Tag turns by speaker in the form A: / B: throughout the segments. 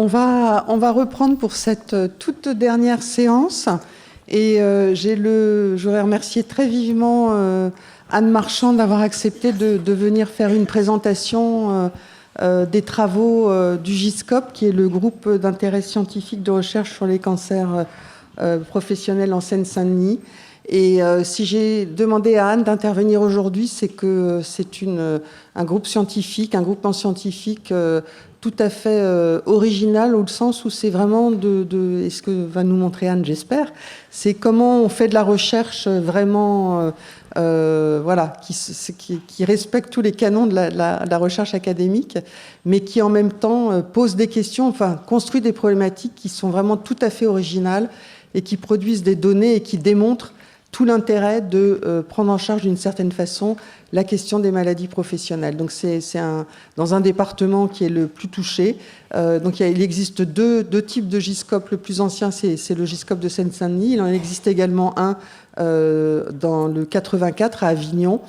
A: On va reprendre pour cette toute dernière séance. Et je voudrais remercier très vivement Anne Marchand d'avoir accepté de venir faire une présentation des travaux du GISCOP, qui est le groupe d'intérêt scientifique de recherche sur les cancers professionnels en Seine-Saint-Denis. Et si j'ai demandé à Anne d'intervenir aujourd'hui, c'est que c'est un groupe scientifique, un groupement scientifique tout à fait original, au sens où c'est vraiment et ce que va nous montrer Anne, j'espère, c'est comment on fait de la recherche vraiment qui respecte tous les canons de la recherche académique, mais qui en même temps pose des questions, enfin construit des problématiques qui sont vraiment tout à fait originales et qui produisent des données et qui démontrent tout l'intérêt de prendre en charge d'une certaine façon la question des maladies professionnelles. Donc c'est dans un département qui est le plus touché. Donc il existe deux types de GISCOP. Le plus ancien, c'est le GISCOP de Seine-Saint-Denis. Il en existe également un dans le 84 à Avignon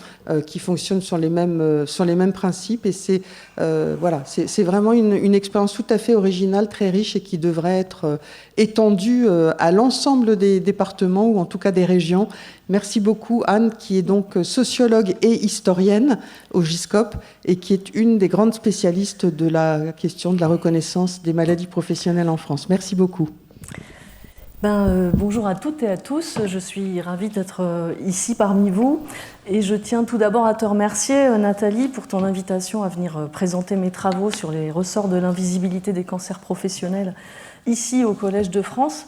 A: qui fonctionne sur les mêmes principes. Et c'est vraiment une expérience tout à fait originale, très riche et qui devrait être étendue à l'ensemble des départements ou en tout cas des régions. Merci beaucoup Anne, qui est donc sociologue et historienne au GISCOP et qui est une des grandes spécialistes de la question de la reconnaissance des maladies professionnelles en France. Merci beaucoup.
B: Bonjour à toutes et à tous, je suis ravie d'être ici parmi vous et je tiens tout d'abord à te remercier Nathalie pour ton invitation à venir présenter mes travaux sur les ressorts de l'invisibilité des cancers professionnels ici au Collège de France.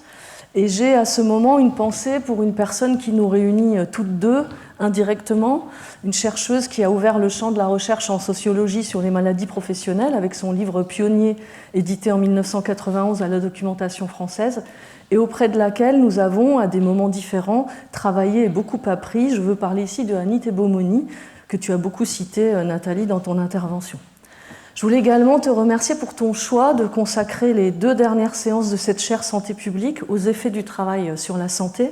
B: Et j'ai à ce moment une pensée pour une personne qui nous réunit toutes deux indirectement, une chercheuse qui a ouvert le champ de la recherche en sociologie sur les maladies professionnelles avec son livre pionnier édité en 1991 à la Documentation française et auprès de laquelle nous avons, à des moments différents, travaillé et beaucoup appris. Je veux parler ici de Annie Thébomoni, que tu as beaucoup cité, Nathalie, dans ton intervention. Je voulais également te remercier pour ton choix de consacrer les 2 dernières séances de cette chaire santé publique aux effets du travail sur la santé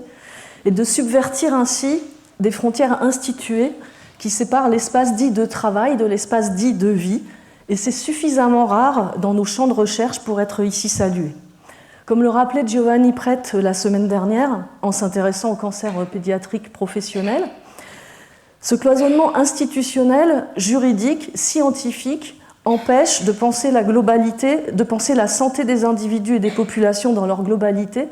B: et de subvertir ainsi des frontières instituées qui séparent l'espace dit de travail de l'espace dit de vie. Et c'est suffisamment rare dans nos champs de recherche pour être ici salué. Comme le rappelait Giovanni Prete la semaine dernière, en s'intéressant au cancer pédiatrique professionnel, ce cloisonnement institutionnel, juridique, scientifique, empêche de penser la globalité, de penser la santé des individus et des populations dans leur globalité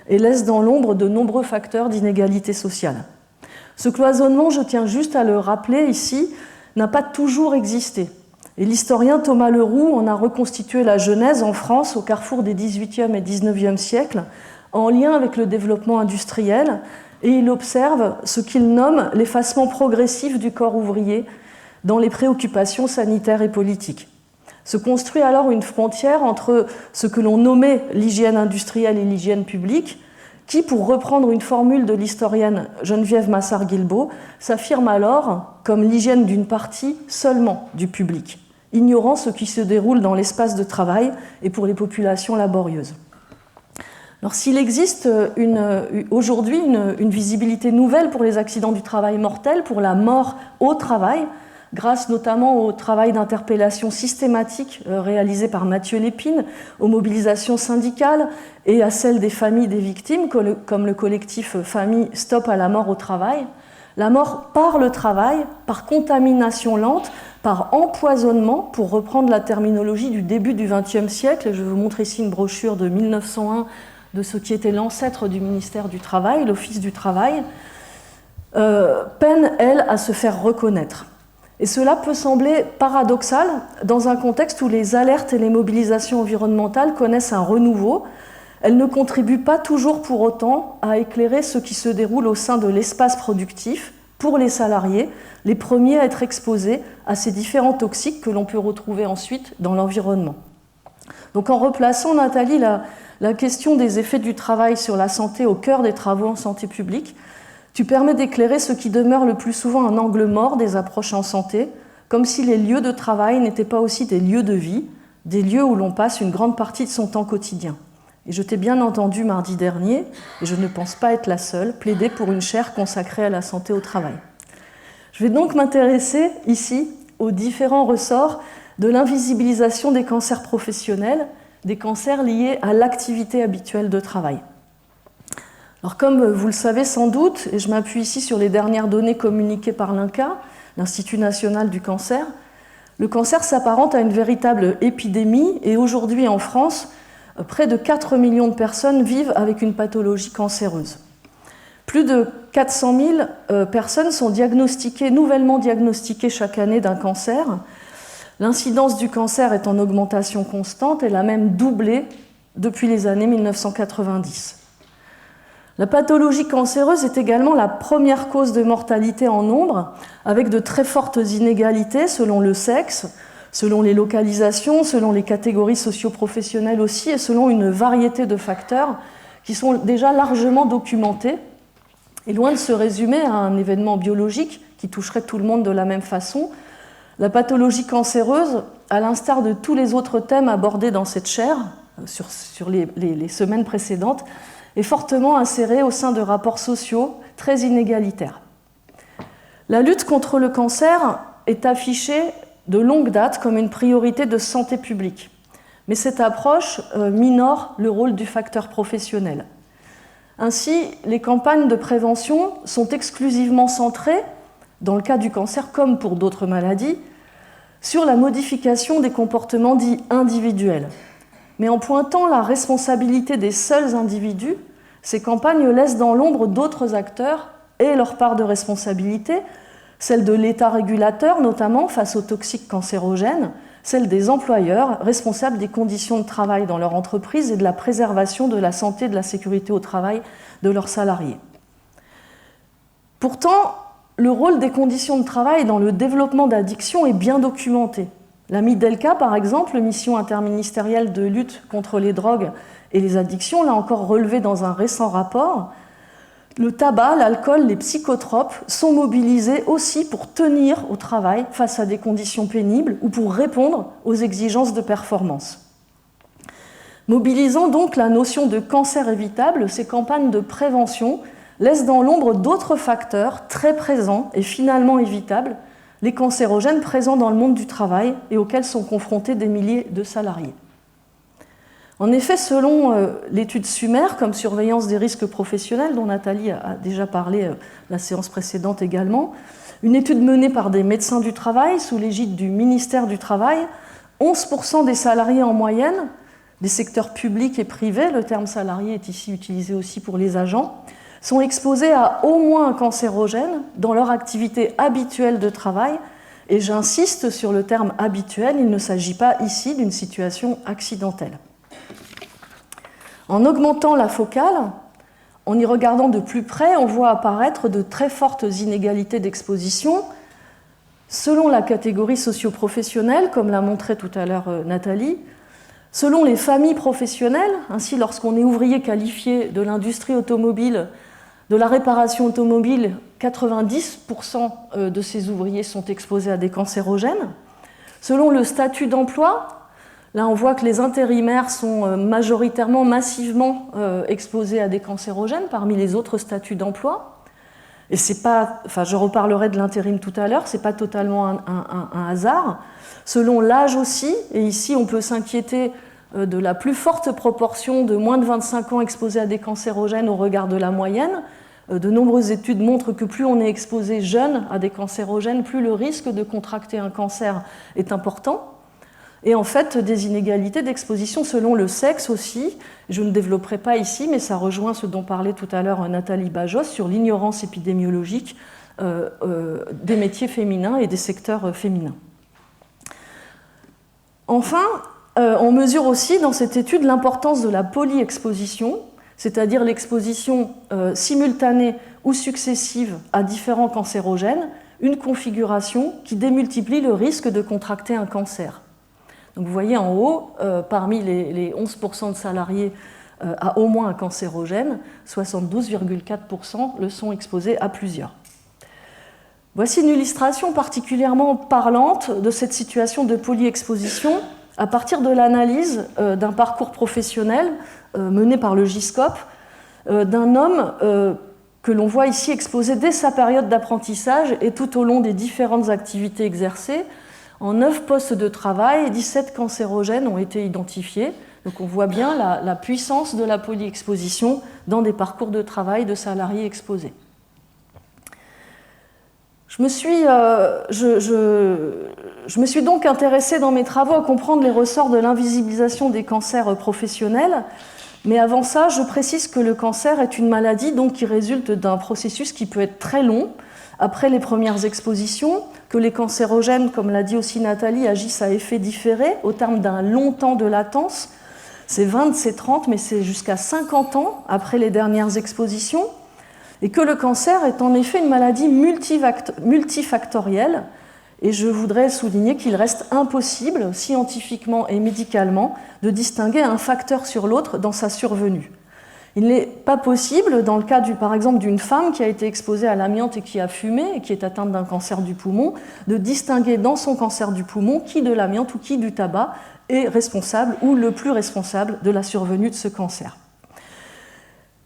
B: et laisse dans l'ombre de nombreux facteurs d'inégalité sociale. Ce cloisonnement, je tiens juste à le rappeler ici, n'a pas toujours existé. Et l'historien Thomas Leroux en a reconstitué la genèse en France au carrefour des XVIIIe et XIXe siècles, en lien avec le développement industriel, et il observe ce qu'il nomme l'effacement progressif du corps ouvrier dans les préoccupations sanitaires et politiques. Se construit alors une frontière entre ce que l'on nommait l'hygiène industrielle et l'hygiène publique, qui, pour reprendre une formule de l'historienne Geneviève Massard-Guilbault, s'affirme alors comme l'hygiène d'une partie seulement du public, ignorant ce qui se déroule dans l'espace de travail et pour les populations laborieuses. Alors, s'il existe aujourd'hui une visibilité nouvelle pour les accidents du travail mortels, pour la mort au travail, grâce notamment au travail d'interpellation systématique réalisé par Mathieu Lépine, aux mobilisations syndicales et à celles des familles des victimes, comme le collectif Famille Stop à la mort au travail, la mort par le travail, par contamination lente, par empoisonnement, pour reprendre la terminologie du début du XXe siècle. Je vais vous montrer ici une brochure de 1901 de ce qui était l'ancêtre du ministère du Travail, l'Office du Travail, peine, elle, à se faire reconnaître. Et cela peut sembler paradoxal dans un contexte où les alertes et les mobilisations environnementales connaissent un renouveau. Elles ne contribuent pas toujours pour autant à éclairer ce qui se déroule au sein de l'espace productif pour les salariés, les premiers à être exposés à ces différents toxiques que l'on peut retrouver ensuite dans l'environnement. Donc en replaçant, Nathalie, la question des effets du travail sur la santé au cœur des travaux en santé publique, tu permets d'éclairer ce qui demeure le plus souvent un angle mort des approches en santé, comme si les lieux de travail n'étaient pas aussi des lieux de vie, des lieux où l'on passe une grande partie de son temps quotidien. Et je t'ai bien entendu mardi dernier, et je ne pense pas être la seule, plaider pour une chaire consacrée à la santé au travail. Je vais donc m'intéresser ici aux différents ressorts de l'invisibilisation des cancers professionnels des cancers liés à l'activité habituelle de travail. Alors, comme vous le savez sans doute, et je m'appuie ici sur les dernières données communiquées par l'INCa, l'Institut national du cancer, le cancer s'apparente à une véritable épidémie et aujourd'hui en France, près de 4 millions de personnes vivent avec une pathologie cancéreuse. Plus de 400 000 personnes sont nouvellement diagnostiquées chaque année d'un cancer. L'incidence du cancer est en augmentation constante, elle a même doublé depuis les années 1990. La pathologie cancéreuse est également la première cause de mortalité en nombre, avec de très fortes inégalités selon le sexe, selon les localisations, selon les catégories socio-professionnelles aussi, et selon une variété de facteurs qui sont déjà largement documentés. Et loin de se résumer à un événement biologique qui toucherait tout le monde de la même façon, la pathologie cancéreuse, à l'instar de tous les autres thèmes abordés dans cette chaire, sur les semaines précédentes, est fortement insérée au sein de rapports sociaux très inégalitaires. La lutte contre le cancer est affichée de longue date comme une priorité de santé publique, mais cette approche minore le rôle du facteur professionnel. Ainsi, les campagnes de prévention sont exclusivement centrées, dans le cas du cancer comme pour d'autres maladies, sur la modification des comportements dits individuels. Mais en pointant la responsabilité des seuls individus, ces campagnes laissent dans l'ombre d'autres acteurs et leur part de responsabilité, celle de l'État régulateur notamment face aux toxiques cancérogènes, celle des employeurs responsables des conditions de travail dans leur entreprise et de la préservation de la santé et de la sécurité au travail de leurs salariés. Pourtant, le rôle des conditions de travail dans le développement d'addictions est bien documenté. La MIDELCA, par exemple, mission interministérielle de lutte contre les drogues et les addictions, l'a encore relevé dans un récent rapport. Le tabac, l'alcool, les psychotropes sont mobilisés aussi pour tenir au travail face à des conditions pénibles ou pour répondre aux exigences de performance. Mobilisant donc la notion de cancer évitable, ces campagnes de prévention laissent dans l'ombre d'autres facteurs très présents et finalement évitables, les cancérogènes présents dans le monde du travail et auxquels sont confrontés des milliers de salariés. En effet, selon l'étude SUMER, comme surveillance des risques professionnels, dont Nathalie a déjà parlé la séance précédente également, une étude menée par des médecins du travail sous l'égide du ministère du Travail, 11% des salariés en moyenne, des secteurs publics et privés, le terme salarié est ici utilisé aussi pour les agents, sont exposés à au moins un cancérogène dans leur activité habituelle de travail, et j'insiste sur le terme habituel, il ne s'agit pas ici d'une situation accidentelle. En augmentant la focale, en y regardant de plus près, on voit apparaître de très fortes inégalités d'exposition selon la catégorie socio-professionnelle, comme l'a montré tout à l'heure Nathalie, selon les familles professionnelles. Ainsi, lorsqu'on est ouvrier qualifié de l'industrie automobile, de la réparation automobile, 90% de ces ouvriers sont exposés à des cancérogènes. Selon le statut d'emploi, là, on voit que les intérimaires sont majoritairement, massivement exposés à des cancérogènes parmi les autres statuts d'emploi. Et c'est pas, je reparlerai de l'intérim tout à l'heure, c'est pas totalement un hasard. Selon l'âge aussi, et ici on peut s'inquiéter de la plus forte proportion de moins de 25 ans exposés à des cancérogènes au regard de la moyenne. De nombreuses études montrent que plus on est exposé jeune à des cancérogènes, plus le risque de contracter un cancer est important. Et en fait, des inégalités d'exposition selon le sexe aussi. Je ne développerai pas ici, mais ça rejoint ce dont parlait tout à l'heure Nathalie Bajos sur l'ignorance épidémiologique des métiers féminins et des secteurs féminins. Enfin, on mesure aussi dans cette étude l'importance de la polyexposition, c'est-à-dire l'exposition simultanée ou successive à différents cancérogènes, une configuration qui démultiplie le risque de contracter un cancer. Donc vous voyez en haut, parmi les 11% de salariés à au moins un cancérogène, 72,4% le sont exposés à plusieurs. Voici une illustration particulièrement parlante de cette situation de polyexposition à partir de l'analyse d'un parcours professionnel mené par le GISCOP d'un homme que l'on voit ici exposé dès sa période d'apprentissage et tout au long des différentes activités exercées. En 9 postes de travail, 17 cancérogènes ont été identifiés, Donc on voit bien la puissance de la polyexposition dans des parcours de travail de salariés exposés. Je me suis donc intéressée dans mes travaux à comprendre les ressorts de l'invisibilisation des cancers professionnels. Mais avant ça, je précise que le cancer est une maladie donc, qui résulte d'un processus qui peut être très long après les premières expositions, que les cancérogènes, comme l'a dit aussi Nathalie, agissent à effet différé au terme d'un long temps de latence. C'est 20, c'est 30, mais c'est jusqu'à 50 ans après les dernières expositions. Et que le cancer est en effet une maladie multifactorielle. Et je voudrais souligner qu'il reste impossible, scientifiquement et médicalement, de distinguer un facteur sur l'autre dans sa survenue. Il n'est pas possible, dans le cas par exemple d'une femme qui a été exposée à l'amiante et qui a fumé et qui est atteinte d'un cancer du poumon, de distinguer dans son cancer du poumon qui de l'amiante ou qui du tabac est responsable ou le plus responsable de la survenue de ce cancer.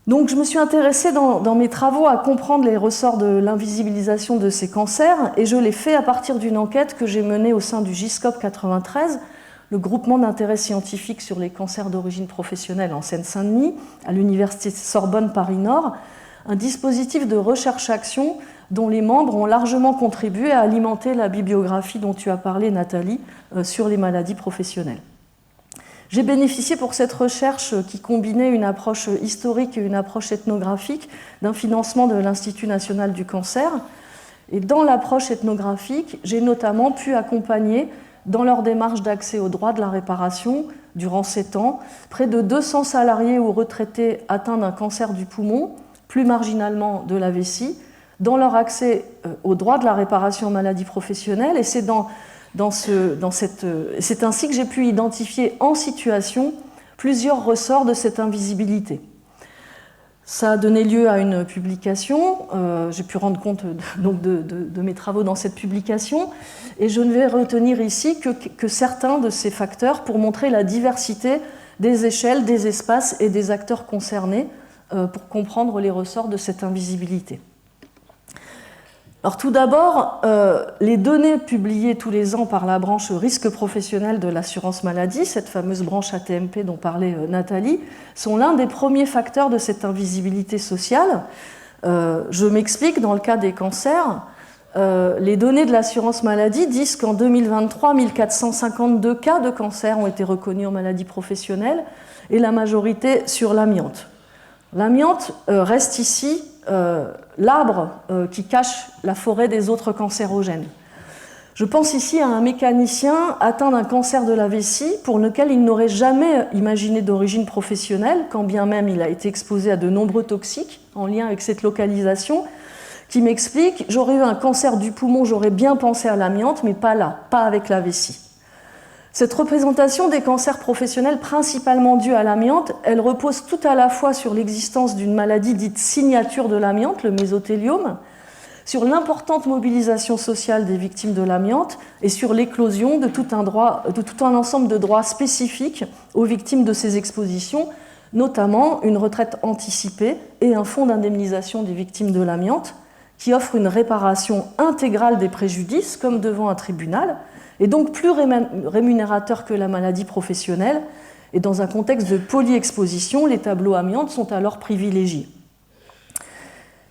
B: Donc je me suis intéressée dans mes travaux à comprendre les ressorts de l'invisibilisation de ces cancers et je l'ai fait à partir d'une enquête que j'ai menée au sein du GISCOP 93, le groupement d'intérêt scientifique sur les cancers d'origine professionnelle en Seine-Saint-Denis, à l'université Sorbonne Paris-Nord, un dispositif de recherche-action dont les membres ont largement contribué à alimenter la bibliographie dont tu as parlé, Nathalie, sur les maladies professionnelles. J'ai bénéficié pour cette recherche qui combinait une approche historique et une approche ethnographique d'un financement de l'Institut national du cancer. Et dans l'approche ethnographique, j'ai notamment pu accompagner dans leur démarche d'accès au droit de la réparation, durant 7 ans, près de 200 salariés ou retraités atteints d'un cancer du poumon, plus marginalement de la vessie, dans leur accès au droit de la réparation en maladie professionnelle. Et c'est c'est ainsi que j'ai pu identifier en situation plusieurs ressorts de cette invisibilité. Ça a donné lieu à une publication, j'ai pu rendre compte donc de mes travaux dans cette publication, et je ne vais retenir ici que certains de ces facteurs pour montrer la diversité des échelles, des espaces et des acteurs concernés pour comprendre les ressorts de cette invisibilité. Alors tout d'abord, les données publiées tous les ans par la branche risque professionnel de l'assurance maladie, cette fameuse branche AT-MP dont parlait Nathalie, sont l'un des premiers facteurs de cette invisibilité sociale. Je m'explique, dans le cas des cancers, les données de l'assurance maladie disent qu'en 2023, 1452 cas de cancer ont été reconnus en maladie professionnelle et la majorité sur l'amiante. L'amiante reste ici l'arbre qui cache la forêt des autres cancérogènes. Je pense ici à un mécanicien atteint d'un cancer de la vessie pour lequel il n'aurait jamais imaginé d'origine professionnelle, quand bien même il a été exposé à de nombreux toxiques en lien avec cette localisation, qui m'explique « J'aurais eu un cancer du poumon, j'aurais bien pensé à l'amiante, mais pas là, pas avec la vessie ». Cette représentation des cancers professionnels principalement dus à l'amiante, elle repose tout à la fois sur l'existence d'une maladie dite signature de l'amiante, le mésothéliome, sur l'importante mobilisation sociale des victimes de l'amiante et sur l'éclosion de tout un ensemble de droits spécifiques aux victimes de ces expositions, notamment une retraite anticipée et un fonds d'indemnisation des victimes de l'amiante qui offre une réparation intégrale des préjudices comme devant un tribunal, et donc plus rémunérateur que la maladie professionnelle. Et dans un contexte de polyexposition, les tableaux amiante sont alors privilégiés.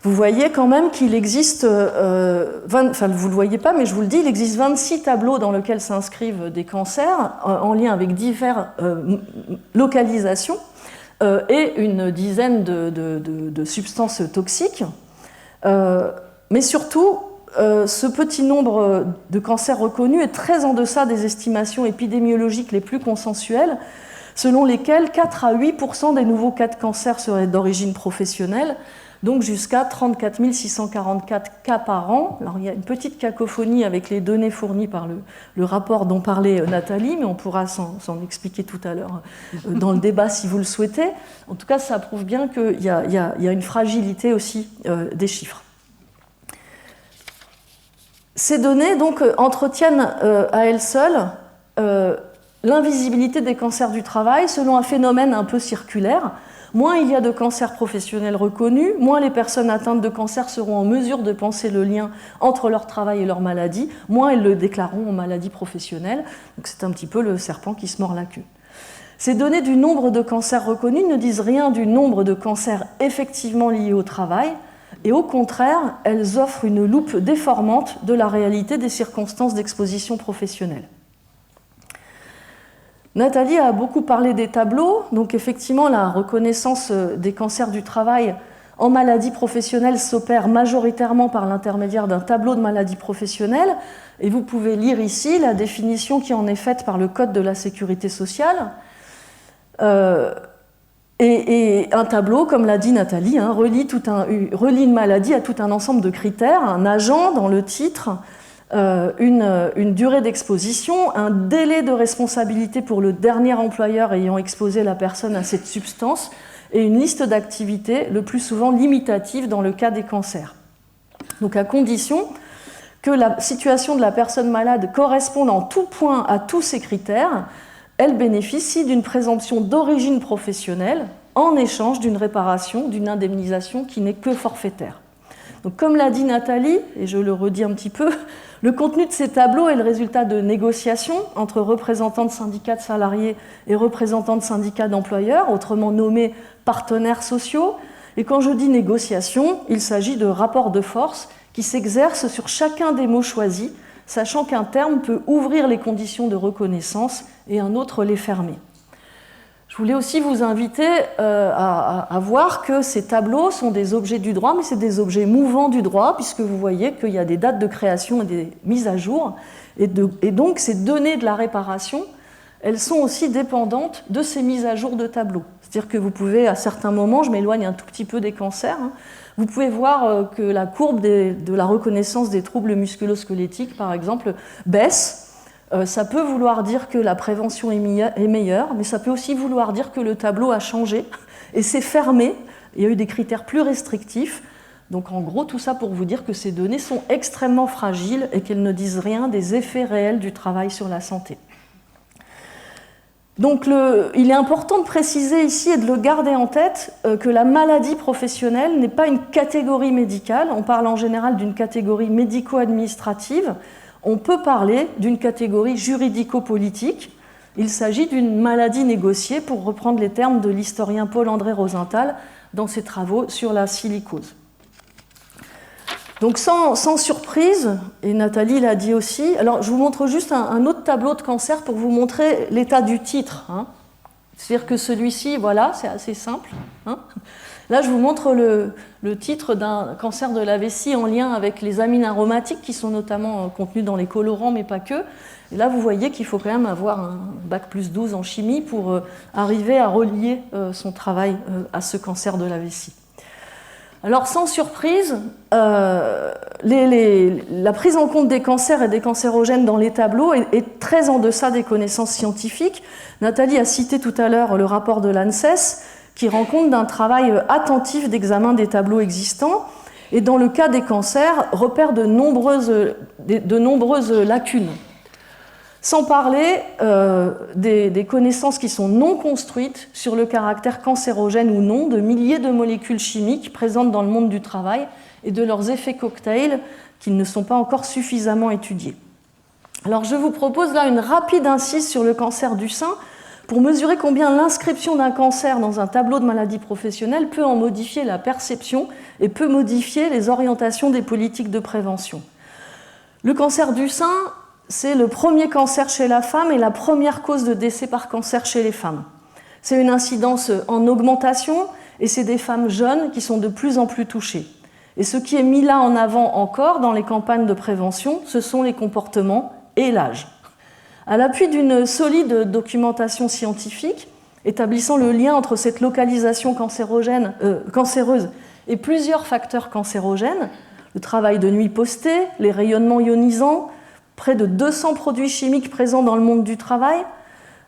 B: Vous voyez quand même qu'il existe, vous ne le voyez pas, mais je vous le dis, il existe 26 tableaux dans lesquels s'inscrivent des cancers en lien avec diverses localisations et une dizaine de substances toxiques. Mais surtout, ce petit nombre de cancers reconnus est très en deçà des estimations épidémiologiques les plus consensuelles, selon lesquelles 4 à 8% des nouveaux cas de cancer seraient d'origine professionnelle, donc jusqu'à 34 644 cas par an. Alors il y a une petite cacophonie avec les données fournies par le rapport dont parlait Nathalie, mais on pourra s'en expliquer tout à l'heure dans le débat si vous le souhaitez. En tout cas, ça prouve bien qu'il y a une fragilité aussi des chiffres. Ces données donc, entretiennent à elles seules l'invisibilité des cancers du travail selon un phénomène un peu circulaire. Moins il y a de cancers professionnels reconnus, moins les personnes atteintes de cancer seront en mesure de penser le lien entre leur travail et leur maladie, moins elles le déclareront en maladie professionnelle. Donc c'est un petit peu le serpent qui se mord la queue. Ces données du nombre de cancers reconnus ne disent rien du nombre de cancers effectivement liés au travail, et au contraire, elles offrent une loupe déformante de la réalité des circonstances d'exposition professionnelle. Nathalie a beaucoup parlé des tableaux, donc effectivement la reconnaissance des cancers du travail en maladie professionnelle s'opère majoritairement par l'intermédiaire d'un tableau de maladie professionnelle, et vous pouvez lire ici la définition qui en est faite par le Code de la sécurité sociale. Et un tableau, comme l'a dit Nathalie, relie une maladie à tout un ensemble de critères, un agent dans le titre, une durée d'exposition, un délai de responsabilité pour le dernier employeur ayant exposé la personne à cette substance, et une liste d'activités, le plus souvent limitative dans le cas des cancers. Donc à condition que la situation de la personne malade corresponde en tout point à tous ces critères, elle bénéficie d'une présomption d'origine professionnelle en échange d'une réparation, d'une indemnisation qui n'est que forfaitaire. Donc, comme l'a dit Nathalie, et je le redis un petit peu, le contenu de ces tableaux est le résultat de négociations entre représentants de syndicats de salariés et représentants de syndicats d'employeurs, autrement nommés partenaires sociaux. Et quand je dis négociation, il s'agit de rapports de force qui s'exercent sur chacun des mots choisis, sachant qu'un terme peut ouvrir les conditions de reconnaissance et un autre les fermer. Je voulais aussi vous inviter à voir que ces tableaux sont des objets du droit, mais c'est des objets mouvants du droit, puisque vous voyez qu'il y a des dates de création et des mises à jour, et donc ces données de la réparation, elles sont aussi dépendantes de ces mises à jour de tableaux. C'est-à-dire que vous pouvez, à certains moments, je m'éloigne un tout petit peu des cancers, vous pouvez voir que la courbe de la reconnaissance des troubles musculo-squelettiques, par exemple, baisse. Ça peut vouloir dire que la prévention est meilleure, mais ça peut aussi vouloir dire que le tableau a changé et s'est fermé. Il y a eu des critères plus restrictifs. Donc en gros, tout ça pour vous dire que ces données sont extrêmement fragiles et qu'elles ne disent rien des effets réels du travail sur la santé. Donc il est important de préciser ici et de le garder en tête que la maladie professionnelle n'est pas une catégorie médicale. On parle en général d'une catégorie médico-administrative. On peut parler d'une catégorie juridico-politique. Il s'agit d'une maladie négociée, pour reprendre les termes de l'historien Paul-André Rosenthal dans ses travaux sur la silicose. Donc sans surprise, et Nathalie l'a dit aussi, alors je vous montre juste un autre tableau de cancer pour vous montrer l'état du titre. C'est-à-dire que celui-ci, voilà, c'est assez simple. Là, je vous montre le titre d'un cancer de la vessie en lien avec les amines aromatiques qui sont notamment contenues dans les colorants, mais pas que. Et là, vous voyez qu'il faut quand même avoir un bac plus 12 en chimie pour arriver à relier son travail à ce cancer de la vessie. Alors, sans surprise, la prise en compte des cancers et des cancérogènes dans les tableaux est très en deçà des connaissances scientifiques. Nathalie a cité tout à l'heure le rapport de l'ANSES, qui rend compte d'un travail attentif d'examen des tableaux existants et, dans le cas des cancers, repère de nombreuses lacunes. Sans parler des connaissances qui sont non construites sur le caractère cancérogène ou non de milliers de molécules chimiques présentes dans le monde du travail et de leurs effets cocktails qui ne sont pas encore suffisamment étudiés. Alors je vous propose là une rapide incise sur le cancer du sein, pour mesurer combien l'inscription d'un cancer dans un tableau de maladie professionnelle peut en modifier la perception et peut modifier les orientations des politiques de prévention. Le cancer du sein, c'est le premier cancer chez la femme et la première cause de décès par cancer chez les femmes. C'est une incidence en augmentation et c'est des femmes jeunes qui sont de plus en plus touchées. Et ce qui est mis là en avant encore dans les campagnes de prévention, ce sont les comportements et l'âge. À l'appui d'une solide documentation scientifique, établissant le lien entre cette localisation cancéreuse et plusieurs facteurs cancérogènes, le travail de nuit posté, les rayonnements ionisants, près de 200 produits chimiques présents dans le monde du travail,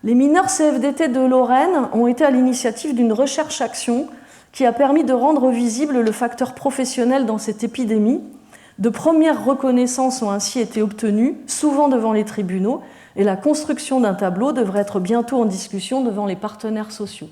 B: les mineurs CFDT de Lorraine ont été à l'initiative d'une recherche-action qui a permis de rendre visible le facteur professionnel dans cette épidémie. De premières reconnaissances ont ainsi été obtenues, souvent devant les tribunaux, et la construction d'un tableau devrait être bientôt en discussion devant les partenaires sociaux.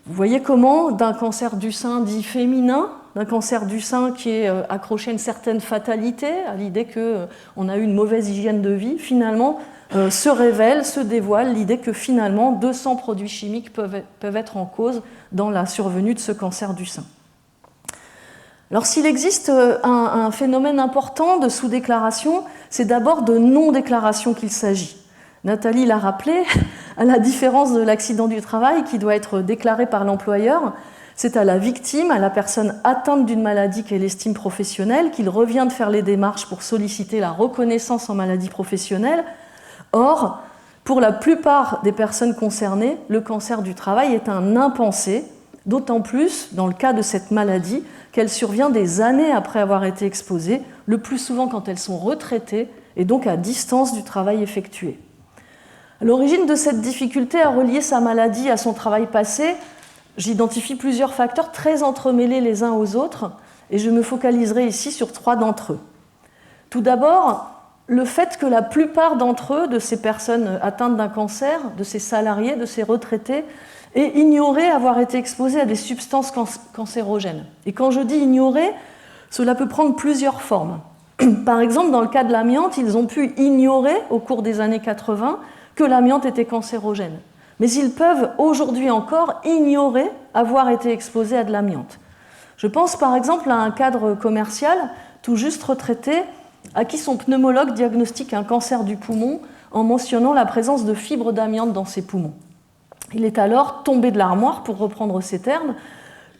B: Vous voyez comment, d'un cancer du sein dit féminin, d'un cancer du sein qui est accroché à une certaine fatalité, à l'idée qu'on a eu une mauvaise hygiène de vie, finalement se révèle, se dévoile l'idée que finalement 200 produits chimiques peuvent être en cause dans la survenue de ce cancer du sein. Alors s'il existe un phénomène important de sous-déclaration, c'est d'abord de non-déclaration qu'il s'agit. Nathalie l'a rappelé, à la différence de l'accident du travail qui doit être déclaré par l'employeur, c'est à la victime, à la personne atteinte d'une maladie qu'elle estime professionnelle, qu'il revient de faire les démarches pour solliciter la reconnaissance en maladie professionnelle. Or, pour la plupart des personnes concernées, le cancer du travail est un impensé, d'autant plus dans le cas de cette maladie qu'elle survient des années après avoir été exposée, le plus souvent quand elles sont retraitées et donc à distance du travail effectué. L'origine de cette difficulté à relier sa maladie à son travail passé, j'identifie plusieurs facteurs très entremêlés les uns aux autres et je me focaliserai ici sur 3 d'entre eux. Tout d'abord, le fait que la plupart d'entre eux, de ces personnes atteintes d'un cancer, de ces salariés, de ces retraités, aient ignoré avoir été exposés à des substances cancérogènes. Et quand je dis ignorer, cela peut prendre plusieurs formes. Par exemple, dans le cas de l'amiante, ils ont pu ignorer au cours des années 80 que l'amiante était cancérogène. Mais ils peuvent aujourd'hui encore ignorer avoir été exposés à de l'amiante. Je pense par exemple à un cadre commercial tout juste retraité à qui son pneumologue diagnostique un cancer du poumon en mentionnant la présence de fibres d'amiante dans ses poumons. Il est alors tombé de l'armoire, pour reprendre ces termes,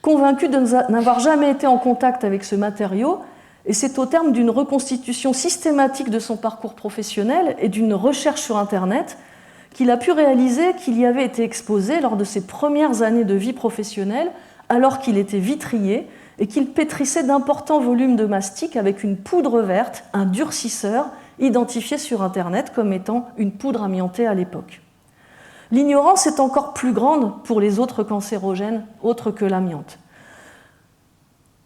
B: convaincu de n'avoir jamais été en contact avec ce matériau, et c'est au terme d'une reconstitution systématique de son parcours professionnel et d'une recherche sur Internet qu'il a pu réaliser qu'il y avait été exposé lors de ses premières années de vie professionnelle, alors qu'il était vitrier et qu'il pétrissait d'importants volumes de mastic avec une poudre verte, un durcisseur, identifié sur Internet comme étant une poudre amiantée à l'époque. L'ignorance est encore plus grande pour les autres cancérogènes, autres que l'amiante.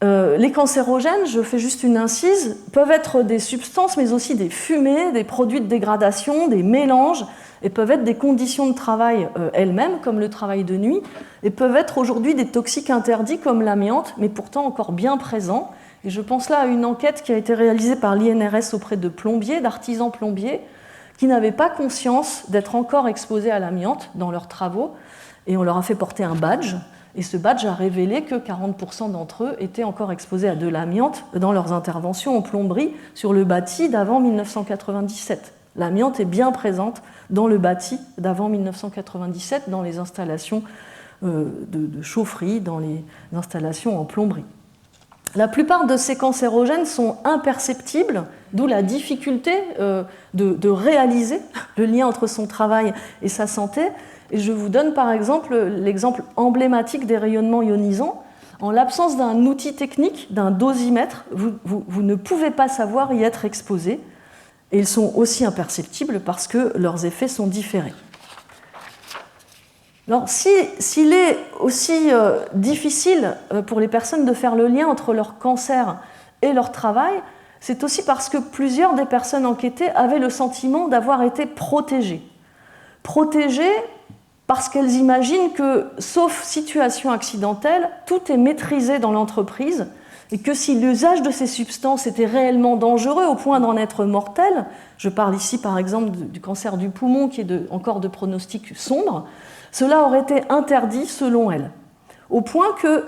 B: Les cancérogènes, je fais juste une incise, peuvent être des substances, mais aussi des fumées, des produits de dégradation, des mélanges, et peuvent être des conditions de travail elles-mêmes, comme le travail de nuit, et peuvent être aujourd'hui des toxiques interdits comme l'amiante, mais pourtant encore bien présents. Et je pense là à une enquête qui a été réalisée par l'INRS auprès de plombiers, d'artisans plombiers, qui n'avaient pas conscience d'être encore exposés à l'amiante dans leurs travaux, et on leur a fait porter un badge. Et ce badge a révélé que 40% d'entre eux étaient encore exposés à de l'amiante dans leurs interventions en plomberie sur le bâti d'avant 1997. L'amiante est bien présente dans le bâti d'avant 1997, dans les installations de chaufferie, dans les installations en plomberie. La plupart de ces cancérogènes sont imperceptibles, d'où la difficulté de réaliser le lien entre son travail et sa santé. Et je vous donne par exemple l'exemple emblématique des rayonnements ionisants. En l'absence d'un outil technique, d'un dosimètre, vous ne pouvez pas savoir y être exposé. Et ils sont aussi imperceptibles parce que leurs effets sont différés. Alors, s'il est aussi difficile pour les personnes de faire le lien entre leur cancer et leur travail, c'est aussi parce que plusieurs des personnes enquêtées avaient le sentiment d'avoir été protégées. Protégées parce qu'elles imaginent que, sauf situation accidentelle, tout est maîtrisé dans l'entreprise et que si l'usage de ces substances était réellement dangereux au point d'en être mortel, je parle ici par exemple du cancer du poumon qui est encore de pronostic sombre, cela aurait été interdit selon elles, au point que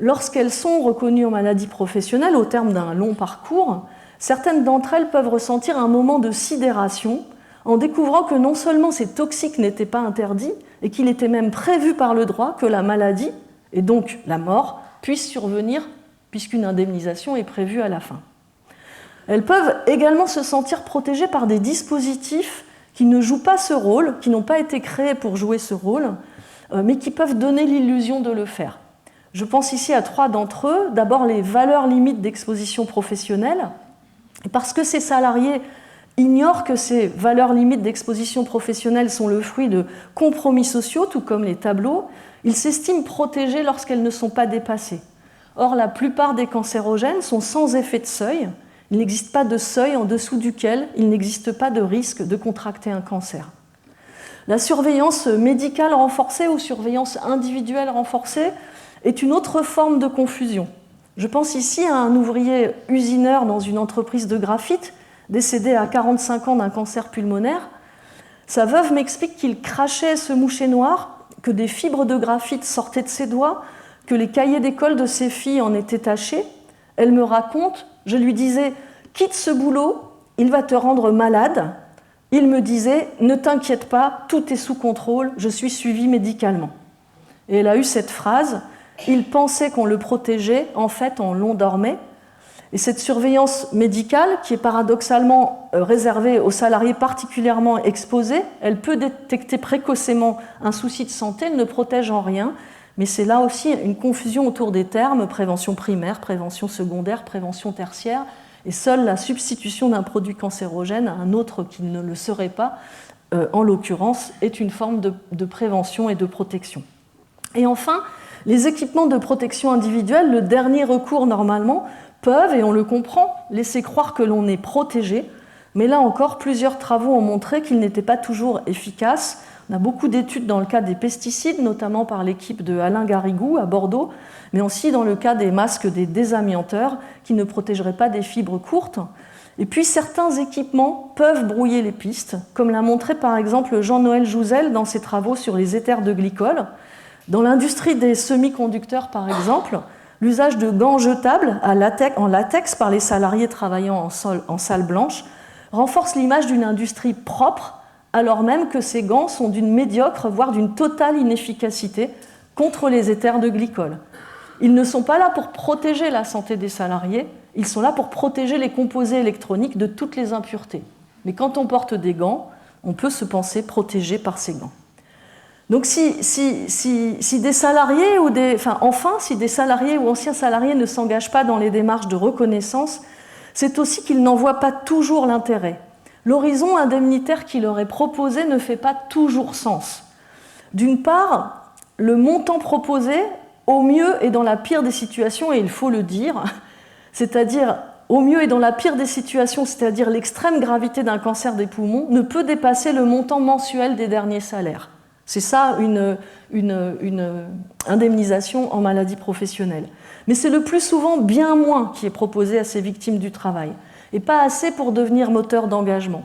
B: lorsqu'elles sont reconnues en maladie professionnelle au terme d'un long parcours, certaines d'entre elles peuvent ressentir un moment de sidération en découvrant que non seulement ces toxiques n'étaient pas interdits, et qu'il était même prévu par le droit que la maladie, et donc la mort, puisse survenir puisqu'une indemnisation est prévue à la fin. Elles peuvent également se sentir protégées par des dispositifs qui ne jouent pas ce rôle, qui n'ont pas été créés pour jouer ce rôle, mais qui peuvent donner l'illusion de le faire. Je pense ici à 3 d'entre eux. D'abord, les valeurs limites d'exposition professionnelle. Et parce que ces salariés ignorent que ces valeurs limites d'exposition professionnelle sont le fruit de compromis sociaux, tout comme les tableaux, ils s'estiment protégés lorsqu'elles ne sont pas dépassées. Or, la plupart des cancérogènes sont sans effet de seuil. Il n'existe pas de seuil en dessous duquel il n'existe pas de risque de contracter un cancer. La surveillance médicale renforcée ou surveillance individuelle renforcée est une autre forme de confusion. Je pense ici à un ouvrier usineur dans une entreprise de graphite, décédé à 45 ans d'un cancer pulmonaire. Sa veuve m'explique qu'il crachait et se mouchait noir, que des fibres de graphite sortaient de ses doigts, que les cahiers d'école de ses filles en étaient tachés. Elle me raconte, je lui disais « Quitte ce boulot, il va te rendre malade ». Il me disait « Ne t'inquiète pas, tout est sous contrôle, je suis suivi médicalement ». Et elle a eu cette phrase « Il pensait qu'on le protégeait, en fait on l'endormait ». Et cette surveillance médicale, qui est paradoxalement réservée aux salariés particulièrement exposés, elle peut détecter précocement un souci de santé, elle ne protège en rien, mais c'est là aussi une confusion autour des termes, prévention primaire, prévention secondaire, prévention tertiaire, et seule la substitution d'un produit cancérogène à un autre qui ne le serait pas, en l'occurrence, est une forme de prévention et de protection. Et enfin, les équipements de protection individuelle, le dernier recours normalement, peuvent, et on le comprend, laisser croire que l'on est protégé, mais là encore, plusieurs travaux ont montré qu'ils n'étaient pas toujours efficaces. On a beaucoup d'études dans le cas des pesticides, notamment par l'équipe de Alain Garrigou à Bordeaux, mais aussi dans le cas des masques des désamianteurs qui ne protégeraient pas des fibres courtes. Et puis certains équipements peuvent brouiller les pistes, comme l'a montré par exemple Jean-Noël Jouzel dans ses travaux sur les éthers de glycol. Dans l'industrie des semi-conducteurs par exemple, l'usage de gants jetables en latex par les salariés travaillant en salle blanche renforce l'image d'une industrie propre, alors même que ces gants sont d'une médiocre, voire d'une totale inefficacité contre les éthers de glycol. Ils ne sont pas là pour protéger la santé des salariés, ils sont là pour protéger les composés électroniques de toutes les impuretés. Mais quand on porte des gants, on peut se penser protégé par ces gants. Donc si des salariés si des salariés ou anciens salariés ne s'engagent pas dans les démarches de reconnaissance, c'est aussi qu'ils n'en voient pas toujours l'intérêt. L'horizon indemnitaire qui leur est proposé ne fait pas toujours sens. D'une part, le montant proposé, au mieux et dans la pire des situations, et il faut le dire, c'est-à-dire au mieux et dans la pire des situations, c'est-à-dire l'extrême gravité d'un cancer des poumons, ne peut dépasser le montant mensuel des derniers salaires. C'est ça une indemnisation en maladie professionnelle. Mais c'est le plus souvent bien moins qui est proposé à ces victimes du travail, et pas assez pour devenir moteur d'engagement.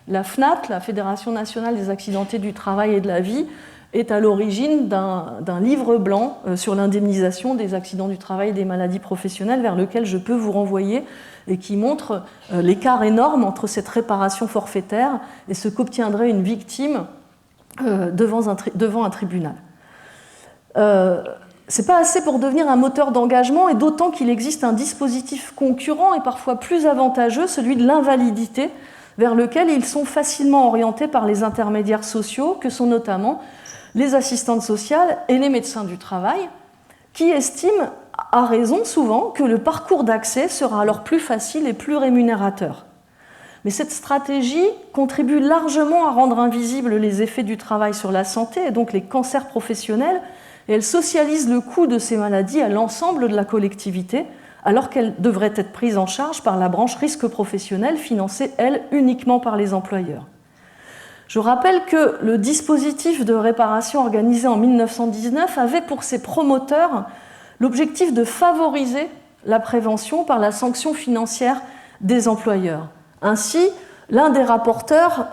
B: La FNAT, la Fédération nationale des accidentés du travail et de la vie, est à l'origine d'un livre blanc sur l'indemnisation des accidents du travail et des maladies professionnelles, vers lequel je peux vous renvoyer, et qui montre l'écart énorme entre cette réparation forfaitaire et ce qu'obtiendrait une victime devant un tribunal. C'est pas assez pour devenir un moteur d'engagement, et d'autant qu'il existe un dispositif concurrent et parfois plus avantageux, celui de l'invalidité, vers lequel ils sont facilement orientés par les intermédiaires sociaux, que sont notamment les assistantes sociales et les médecins du travail, qui estiment, à raison souvent, que le parcours d'accès sera alors plus facile et plus rémunérateur. Mais cette stratégie contribue largement à rendre invisibles les effets du travail sur la santé, et donc les cancers professionnels, et elle socialise le coût de ces maladies à l'ensemble de la collectivité, alors qu'elle devrait être prise en charge par la branche risque professionnel, financée, elle, uniquement par les employeurs. Je rappelle que le dispositif de réparation organisé en 1919 avait pour ses promoteurs l'objectif de favoriser la prévention par la sanction financière des employeurs. Ainsi, l'un des rapporteurs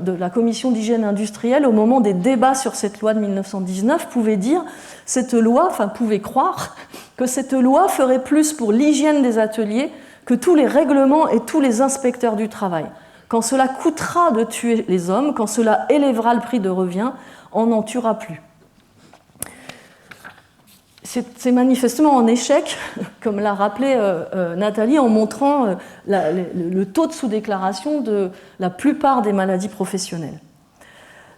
B: de la commission d'hygiène industrielle, au moment des débats sur cette loi de 1919, pouvait croire que cette loi ferait plus pour l'hygiène des ateliers que tous les règlements et tous les inspecteurs du travail. Quand cela coûtera de tuer les hommes, quand cela élèvera le prix de revient, on n'en tuera plus. C'est manifestement en échec, comme l'a rappelé Nathalie, en montrant le taux de sous-déclaration de la plupart des maladies professionnelles.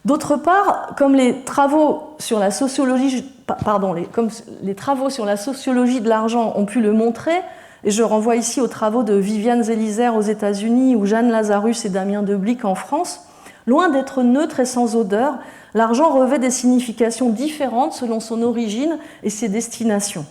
B: D'autre part, comme les travaux sur la sociologie de l'argent ont pu le montrer, et je renvoie ici aux travaux de Viviane Zélizer aux États-Unis ou Jeanne Lazarus et Damien Deblic en France, loin d'être neutre et sans odeur, l'argent revêt des significations différentes selon son origine et ses destinations.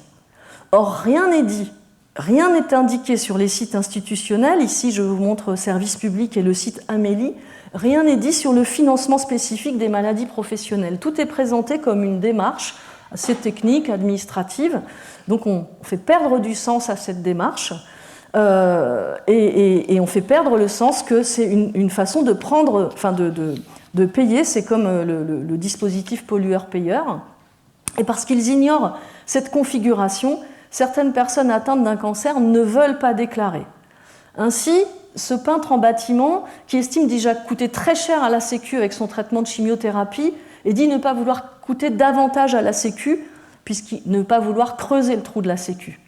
B: Or, rien n'est dit, rien n'est indiqué sur les sites institutionnels, ici je vous montre Service Public et le site Amélie, rien n'est dit sur le financement spécifique des maladies professionnelles. Tout est présenté comme une démarche assez technique, administrative. Donc on fait perdre du sens à cette démarche et on fait perdre le sens que c'est une façon de prendre, enfin de payer, c'est comme le dispositif pollueur-payeur. Et parce qu'ils ignorent cette configuration, certaines personnes atteintes d'un cancer ne veulent pas déclarer. Ainsi, ce peintre en bâtiment, qui estime déjà coûter très cher à la Sécu avec son traitement de chimiothérapie, et dit ne pas vouloir coûter davantage à la Sécu, puisqu'il ne pas vouloir creuser le trou de la Sécu.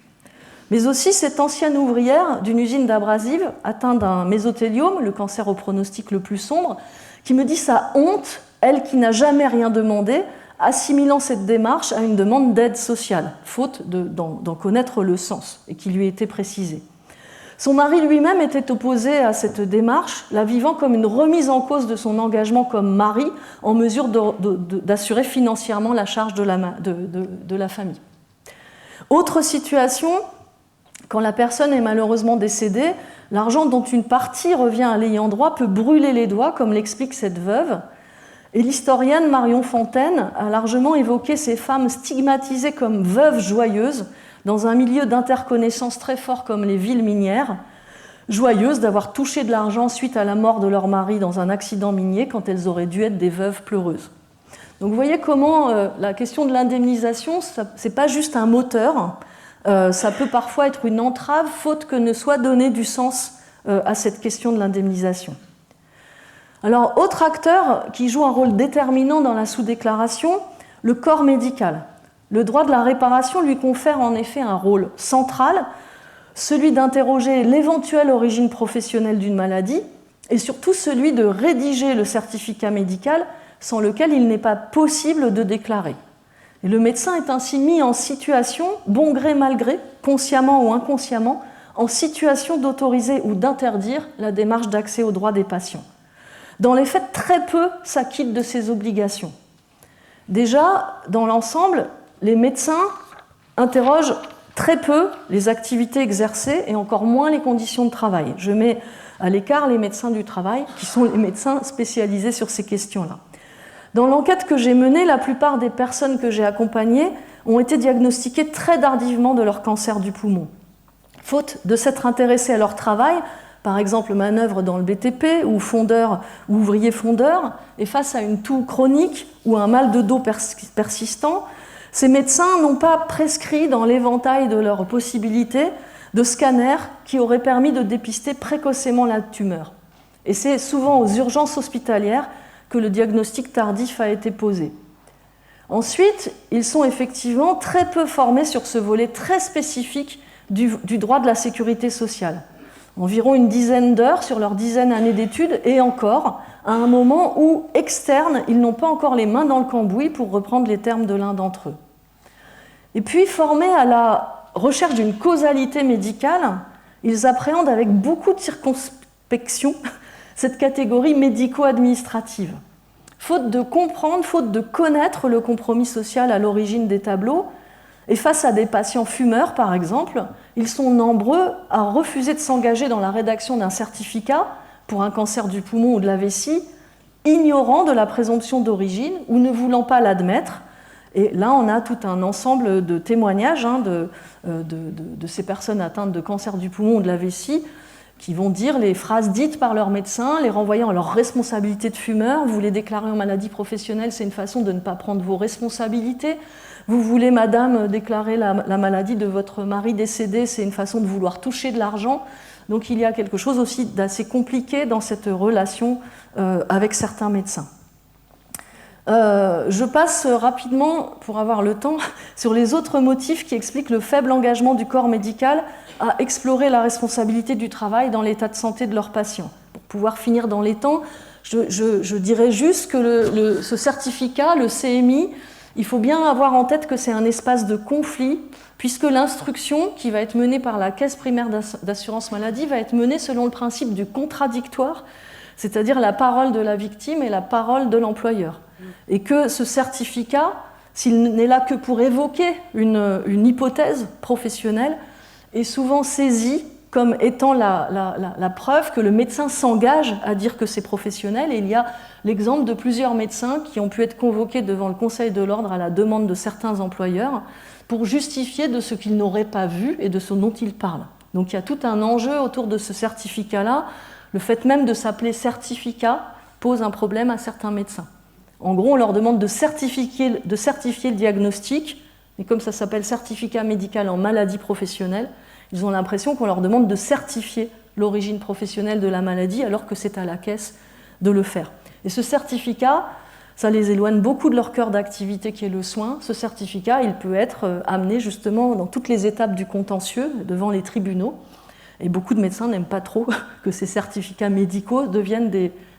B: Mais aussi cette ancienne ouvrière d'une usine d'abrasives, atteinte d'un mésothéliome, le cancer au pronostic le plus sombre, qui me dit sa honte, elle qui n'a jamais rien demandé, assimilant cette démarche à une demande d'aide sociale, faute d'en connaître le sens, et qui lui était précisée. Son mari lui-même était opposé à cette démarche, la vivant comme une remise en cause de son engagement comme mari, en mesure d'assurer financièrement la charge de la famille. Autre situation, quand la personne est malheureusement décédée, l'argent dont une partie revient à l'ayant droit peut brûler les doigts, comme l'explique cette veuve. Et l'historienne Marion Fontaine a largement évoqué ces femmes stigmatisées comme veuves joyeuses, dans un milieu d'interconnaissance très fort comme les villes minières, joyeuses d'avoir touché de l'argent suite à la mort de leur mari dans un accident minier quand elles auraient dû être des veuves pleureuses. Donc vous voyez comment la question de l'indemnisation, ce n'est pas juste un moteur, ça peut parfois être une entrave, faute que ne soit donné du sens à cette question de l'indemnisation. Alors, autre acteur qui joue un rôle déterminant dans la sous-déclaration, le corps médical. Le droit de la réparation lui confère en effet un rôle central, celui d'interroger l'éventuelle origine professionnelle d'une maladie et surtout celui de rédiger le certificat médical sans lequel il n'est pas possible de déclarer. Et le médecin est ainsi mis en situation, bon gré mal gré, consciemment ou inconsciemment, en situation d'autoriser ou d'interdire la démarche d'accès aux droits des patients. Dans les faits, très peu s'acquittent de ces obligations. Déjà, dans l'ensemble, les médecins interrogent très peu les activités exercées et encore moins les conditions de travail. Je mets à l'écart les médecins du travail, qui sont les médecins spécialisés sur ces questions-là. Dans l'enquête que j'ai menée, la plupart des personnes que j'ai accompagnées ont été diagnostiquées très tardivement de leur cancer du poumon. Faute de s'être intéressées à leur travail, par exemple manœuvre dans le BTP ou fondeur ou ouvrier fondeur, et face à une toux chronique ou un mal de dos persistant, ces médecins n'ont pas prescrit dans l'éventail de leurs possibilités de scanners qui auraient permis de dépister précocement la tumeur. Et c'est souvent aux urgences hospitalières que le diagnostic tardif a été posé. Ensuite, ils sont effectivement très peu formés sur ce volet très spécifique du droit de la sécurité sociale. Environ une dizaine d'heures sur leurs dizaines d'années d'études, et encore, à un moment où, externes, ils n'ont pas encore les mains dans le cambouis, pour reprendre les termes de l'un d'entre eux. Et puis, formés à la recherche d'une causalité médicale, ils appréhendent avec beaucoup de circonspection cette catégorie médico-administrative. Faute de comprendre, faute de connaître le compromis social à l'origine des tableaux, et face à des patients fumeurs, par exemple, ils sont nombreux à refuser de s'engager dans la rédaction d'un certificat pour un cancer du poumon ou de la vessie, ignorant de la présomption d'origine ou ne voulant pas l'admettre. Et là, on a tout un ensemble de témoignages de ces personnes atteintes de cancer du poumon ou de la vessie qui vont dire les phrases dites par leur médecin, les renvoyant à leur responsabilité de fumeur. Vous les déclarez en maladie professionnelle, c'est une façon de ne pas prendre vos responsabilités. Vous voulez, madame, déclarer la maladie de votre mari décédé, c'est une façon de vouloir toucher de l'argent. Donc il y a quelque chose aussi d'assez compliqué dans cette relation avec certains médecins. Je passe rapidement, pour avoir le temps, sur les autres motifs qui expliquent le faible engagement du corps médical à explorer la responsabilité du travail dans l'état de santé de leurs patients. Pour pouvoir finir dans les temps, je dirais juste que ce certificat, le CMI, il faut bien avoir en tête que c'est un espace de conflit, puisque l'instruction qui va être menée par la caisse primaire d'assurance maladie va être menée selon le principe du contradictoire, c'est-à-dire la parole de la victime et la parole de l'employeur. Et que ce certificat, s'il n'est là que pour évoquer une hypothèse professionnelle, est souvent saisi comme étant la preuve que le médecin s'engage à dire que c'est professionnel. Et il y a l'exemple de plusieurs médecins qui ont pu être convoqués devant le Conseil de l'Ordre à la demande de certains employeurs pour justifier de ce qu'ils n'auraient pas vu et de ce dont ils parlent. Donc il y a tout un enjeu autour de ce certificat-là. Le fait même de s'appeler certificat pose un problème à certains médecins. En gros, on leur demande de certifier le diagnostic, et comme ça s'appelle certificat médical en maladie professionnelle, ils ont l'impression qu'on leur demande de certifier l'origine professionnelle de la maladie alors que c'est à la caisse de le faire. Et ce certificat, ça les éloigne beaucoup de leur cœur d'activité qui est le soin. Ce certificat, il peut être amené justement dans toutes les étapes du contentieux, devant les tribunaux. Et beaucoup de médecins n'aiment pas trop que ces certificats médicaux deviennent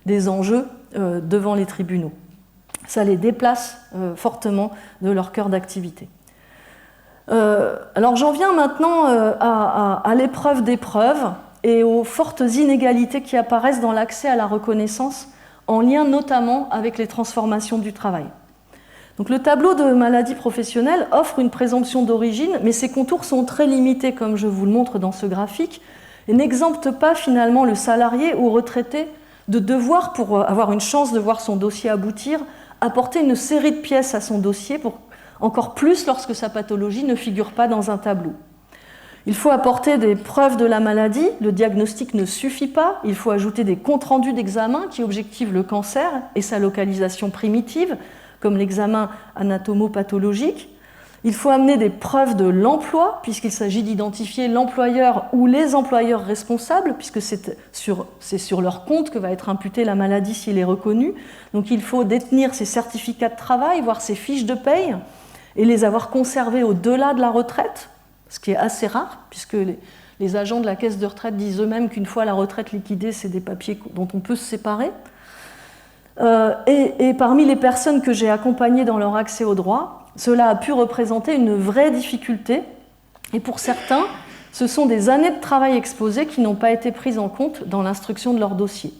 B: des enjeux devant les tribunaux. Ça les déplace fortement de leur cœur d'activité. Alors j'en viens maintenant à l'épreuve d'épreuves et aux fortes inégalités qui apparaissent dans l'accès à la reconnaissance, en lien notamment avec les transformations du travail. Donc le tableau de maladie professionnelle offre une présomption d'origine, mais ses contours sont très limités, comme je vous le montre dans ce graphique, et n'exemptent pas finalement le salarié ou retraité de devoir, pour avoir une chance de voir son dossier aboutir, apporter une série de pièces à son dossier, encore plus lorsque sa pathologie ne figure pas dans un tableau. Il faut apporter des preuves de la maladie, le diagnostic ne suffit pas, il faut ajouter des comptes rendus d'examen qui objectivent le cancer et sa localisation primitive, comme l'examen anatomopathologique. Il faut amener des preuves de l'emploi, puisqu'il s'agit d'identifier l'employeur ou les employeurs responsables, puisque c'est sur leur compte que va être imputée la maladie s'il est reconnu. Donc il faut détenir ses certificats de travail, voire ses fiches de paye, et les avoir conservés au-delà de la retraite, ce qui est assez rare, puisque les agents de la caisse de retraite disent eux-mêmes qu'une fois la retraite liquidée, c'est des papiers dont on peut se séparer. Et parmi les personnes que j'ai accompagnées dans leur accès au droit, cela a pu représenter une vraie difficulté. Et pour certains, ce sont des années de travail exposées qui n'ont pas été prises en compte dans l'instruction de leur dossier.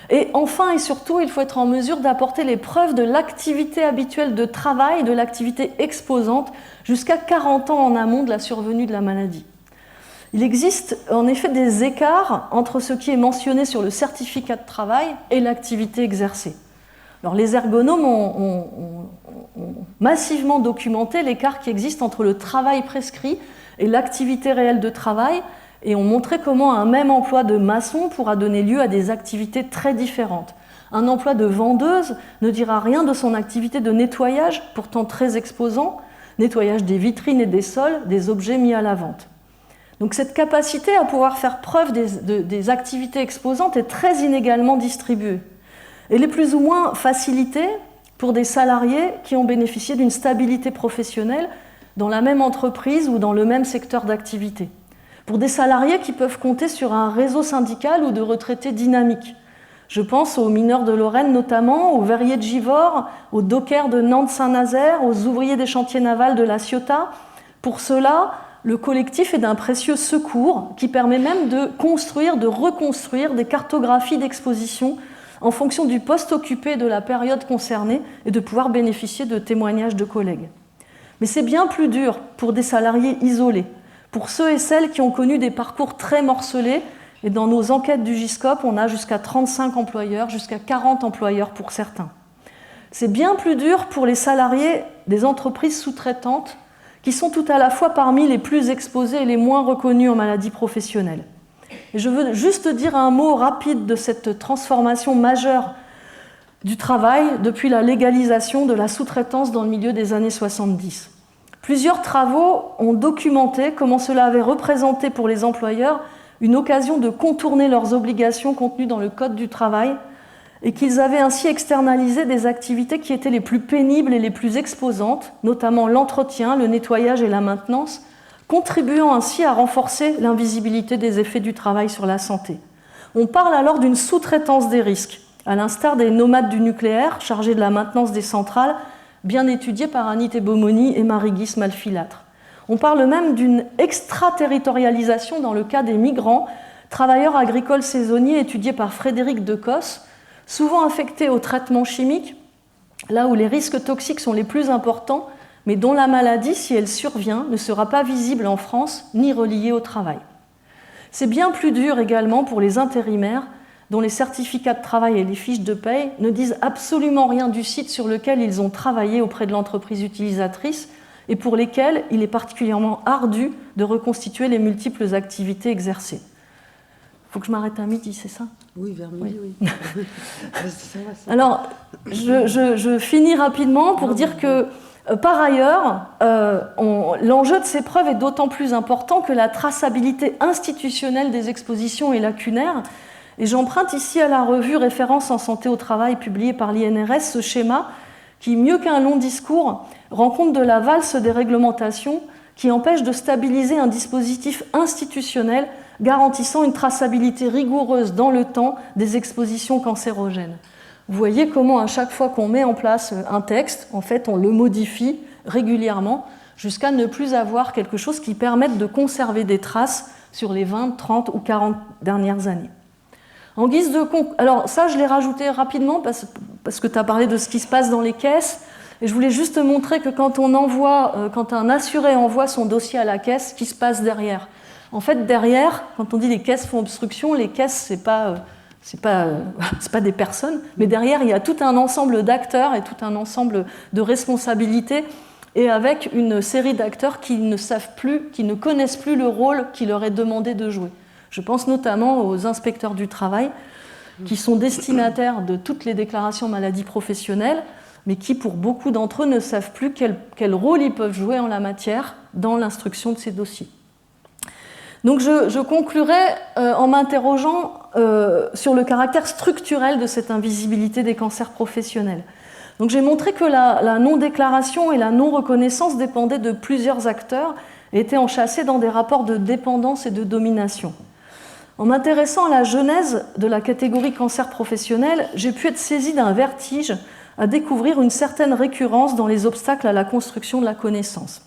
B: Et enfin et surtout, il faut être en mesure d'apporter les preuves de l'activité habituelle de travail, de l'activité exposante, jusqu'à 40 ans en amont de la survenue de la maladie. Il existe en effet des écarts entre ce qui est mentionné sur le certificat de travail et l'activité exercée. Alors, les ergonomes ont massivement documenté l'écart qui existe entre le travail prescrit et l'activité réelle de travail et ont montré comment un même emploi de maçon pourra donner lieu à des activités très différentes. Un emploi de vendeuse ne dira rien de son activité de nettoyage, pourtant très exposant, nettoyage des vitrines et des sols, des objets mis à la vente. Donc cette capacité à pouvoir faire preuve des activités exposantes est très inégalement distribuée. Elle est plus ou moins facilitée pour des salariés qui ont bénéficié d'une stabilité professionnelle dans la même entreprise ou dans le même secteur d'activité. Pour des salariés qui peuvent compter sur un réseau syndical ou de retraités dynamiques. Je pense aux mineurs de Lorraine notamment, aux verriers de Givors, aux dockers de Nantes-Saint-Nazaire, aux ouvriers des chantiers navals de La Ciotat. Pour ceux-là, le collectif est d'un précieux secours qui permet même de construire, de reconstruire des cartographies d'exposition en fonction du poste occupé de la période concernée et de pouvoir bénéficier de témoignages de collègues. Mais c'est bien plus dur pour des salariés isolés, pour ceux et celles qui ont connu des parcours très morcelés, et dans nos enquêtes du GISCOP, on a jusqu'à 35 employeurs, jusqu'à 40 employeurs pour certains. C'est bien plus dur pour les salariés des entreprises sous-traitantes qui sont tout à la fois parmi les plus exposés et les moins reconnus en maladie professionnelle. Et je veux juste dire un mot rapide de cette transformation majeure du travail depuis la légalisation de la sous-traitance dans le milieu des années 70. Plusieurs travaux ont documenté comment cela avait représenté pour les employeurs une occasion de contourner leurs obligations contenues dans le Code du travail et qu'ils avaient ainsi externalisé des activités qui étaient les plus pénibles et les plus exposantes, notamment l'entretien, le nettoyage et la maintenance, contribuant ainsi à renforcer l'invisibilité des effets du travail sur la santé. On parle alors d'une sous-traitance des risques, à l'instar des nomades du nucléaire chargés de la maintenance des centrales, bien étudiés par Anit Bomoni et Marie-Guis Malfilâtre. On parle même d'une extraterritorialisation dans le cas des migrants, travailleurs agricoles saisonniers étudiés par Frédéric Decosse, souvent affectés au traitement chimique, là où les risques toxiques sont les plus importants, mais dont la maladie, si elle survient, ne sera pas visible en France ni reliée au travail. C'est bien plus dur également pour les intérimaires dont les certificats de travail et les fiches de paye ne disent absolument rien du site sur lequel ils ont travaillé auprès de l'entreprise utilisatrice et pour lesquels il est particulièrement ardu de reconstituer les multiples activités exercées. Il faut que je m'arrête à midi, c'est ça ?
A: Oui, vers midi, oui.
B: Alors, je finis rapidement pour dire que, par ailleurs, l'enjeu de ces preuves est d'autant plus important que la traçabilité institutionnelle des expositions est lacunaire. Et j'emprunte ici à la revue Référence en santé au travail publiée par l'INRS ce schéma qui, mieux qu'un long discours, rend compte de la valse des réglementations qui empêche de stabiliser un dispositif institutionnel garantissant une traçabilité rigoureuse dans le temps des expositions cancérogènes. Vous voyez comment à chaque fois qu'on met en place un texte, en fait, on le modifie régulièrement jusqu'à ne plus avoir quelque chose qui permette de conserver des traces sur les 20, 30 ou 40 dernières années. En guise de alors ça, je l'ai rajouté rapidement parce que tu as parlé de ce qui se passe dans les caisses. Et je voulais juste montrer que quand un assuré envoie son dossier à la caisse, ce qui se passe derrière. En fait, derrière, quand on dit les caisses font obstruction, les caisses, c'est pas des personnes, mais derrière, il y a tout un ensemble d'acteurs et tout un ensemble de responsabilités, et avec une série d'acteurs qui ne connaissent plus le rôle qui leur est demandé de jouer. Je pense notamment aux inspecteurs du travail, qui sont destinataires de toutes les déclarations maladies professionnelles, mais qui, pour beaucoup d'entre eux, ne savent plus quel rôle ils peuvent jouer en la matière dans l'instruction de ces dossiers. Donc je conclurai en m'interrogeant sur le caractère structurel de cette invisibilité des cancers professionnels. Donc j'ai montré que la non-déclaration et la non-reconnaissance dépendaient de plusieurs acteurs et étaient enchâssés dans des rapports de dépendance et de domination. En m'intéressant à la genèse de la catégorie cancer professionnel, j'ai pu être saisie d'un vertige à découvrir une certaine récurrence dans les obstacles à la construction de la connaissance.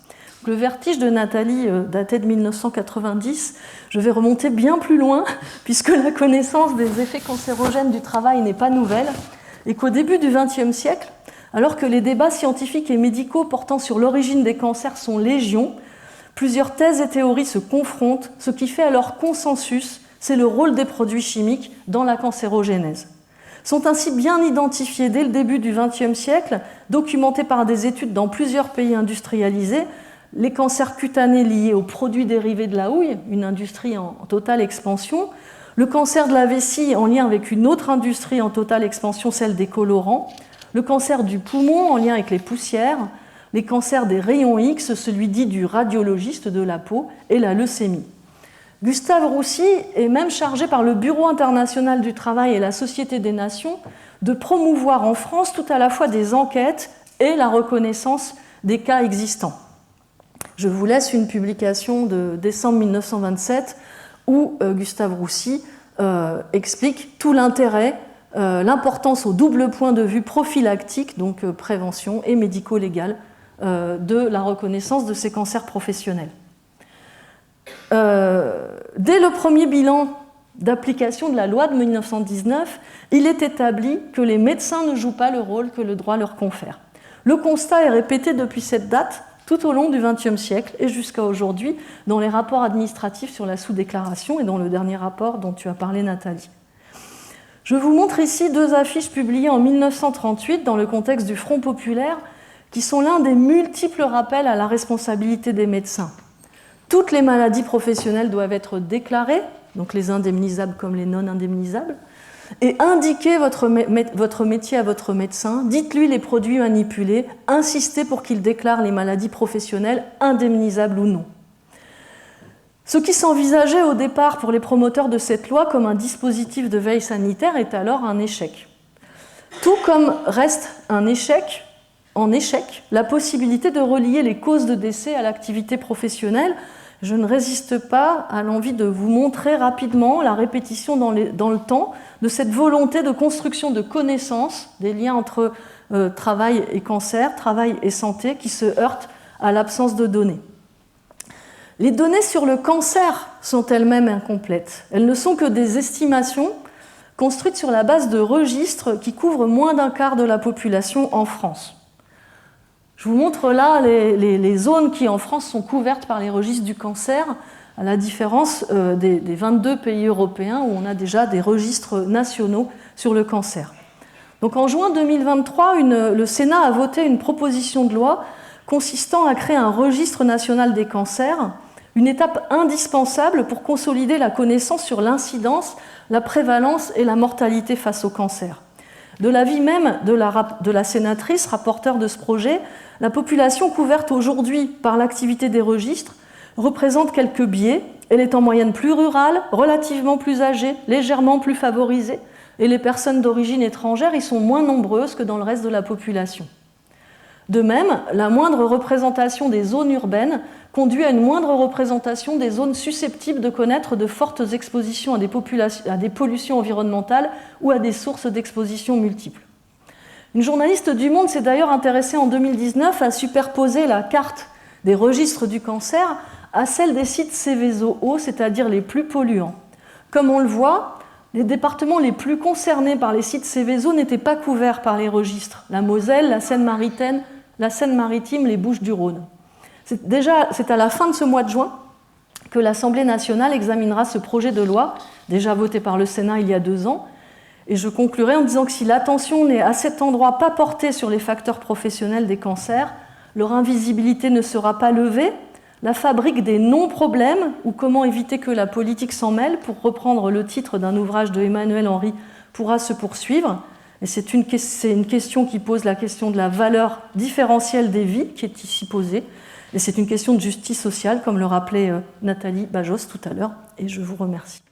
B: Le vertige de Nathalie datait de 1990. Je vais remonter bien plus loin, puisque la connaissance des effets cancérogènes du travail n'est pas nouvelle, et qu'au début du XXe siècle, alors que les débats scientifiques et médicaux portant sur l'origine des cancers sont légion, plusieurs thèses et théories se confrontent, ce qui fait alors consensus, c'est le rôle des produits chimiques dans la cancérogénèse. Sont ainsi bien identifiés dès le début du XXe siècle, documentés par des études dans plusieurs pays industrialisés, les cancers cutanés liés aux produits dérivés de la houille, une industrie en totale expansion, le cancer de la vessie en lien avec une autre industrie en totale expansion, celle des colorants, le cancer du poumon en lien avec les poussières, les cancers des rayons X, celui dit du radiologiste de la peau, et la leucémie. Gustave Roussy est même chargé par le Bureau international du travail et la Société des Nations de promouvoir en France tout à la fois des enquêtes et la reconnaissance des cas existants. Je vous laisse une publication de décembre 1927 où Gustave Roussy explique tout l'intérêt, l'importance au double point de vue prophylactique, donc prévention et médico-légale, de la reconnaissance de ces cancers professionnels. Dès le premier bilan d'application de la loi de 1919, il est établi que les médecins ne jouent pas le rôle que le droit leur confère. Le constat est répété depuis cette date tout au long du XXe siècle et jusqu'à aujourd'hui dans les rapports administratifs sur la sous-déclaration et dans le dernier rapport dont tu as parlé, Nathalie. Je vous montre ici deux affiches publiées en 1938 dans le contexte du Front populaire qui sont l'un des multiples rappels à la responsabilité des médecins. Toutes les maladies professionnelles doivent être déclarées, donc les indemnisables comme les non indemnisables, et indiquez votre métier à votre médecin, dites-lui les produits manipulés, insistez pour qu'il déclare les maladies professionnelles, indemnisables ou non. Ce qui s'envisageait au départ pour les promoteurs de cette loi comme un dispositif de veille sanitaire est alors un échec. Tout comme reste en échec la possibilité de relier les causes de décès à l'activité professionnelle. Je ne résiste pas à l'envie de vous montrer rapidement la répétition dans le temps de cette volonté de construction de connaissances, des liens entre travail et cancer, travail et santé, qui se heurtent à l'absence de données. Les données sur le cancer sont elles-mêmes incomplètes. Elles ne sont que des estimations construites sur la base de registres qui couvrent moins d'un quart de la population en France. Je vous montre là les zones qui, en France, sont couvertes par les registres du cancer. à la différence des 22 pays européens où on a déjà des registres nationaux sur le cancer. Donc en juin 2023, le Sénat a voté une proposition de loi consistant à créer un registre national des cancers, une étape indispensable pour consolider la connaissance sur l'incidence, la prévalence et la mortalité face au cancer. De l'avis même de la sénatrice, rapporteure de ce projet, la population couverte aujourd'hui par l'activité des registres représente quelques biais. Elle est en moyenne plus rurale, relativement plus âgée, légèrement plus favorisée, et les personnes d'origine étrangère y sont moins nombreuses que dans le reste de la population. De même, la moindre représentation des zones urbaines conduit à une moindre représentation des zones susceptibles de connaître de fortes expositions à des pollutions environnementales ou à des sources d'exposition multiples. Une journaliste du Monde s'est d'ailleurs intéressée en 2019 à superposer la carte des registres du cancer à celle des sites Seveso hauts, c'est-à-dire les plus polluants. Comme on le voit, les départements les plus concernés par les sites Seveso n'étaient pas couverts par les registres. La Moselle, la Seine-Maritime, les Bouches-du-Rhône. C'est à la fin de ce mois de juin que l'Assemblée nationale examinera ce projet de loi, déjà voté par le Sénat il y a 2 ans. Et je conclurai en disant que si l'attention n'est à cet endroit pas portée sur les facteurs professionnels des cancers, leur invisibilité ne sera pas levée. La fabrique des non-problèmes, ou comment éviter que la politique s'en mêle, pour reprendre le titre d'un ouvrage de Emmanuel Henry, pourra se poursuivre. Et c'est une question qui pose la question de la valeur différentielle des vies, qui est ici posée. Et c'est une question de justice sociale, comme le rappelait Nathalie Bajos tout à l'heure. Et je vous remercie.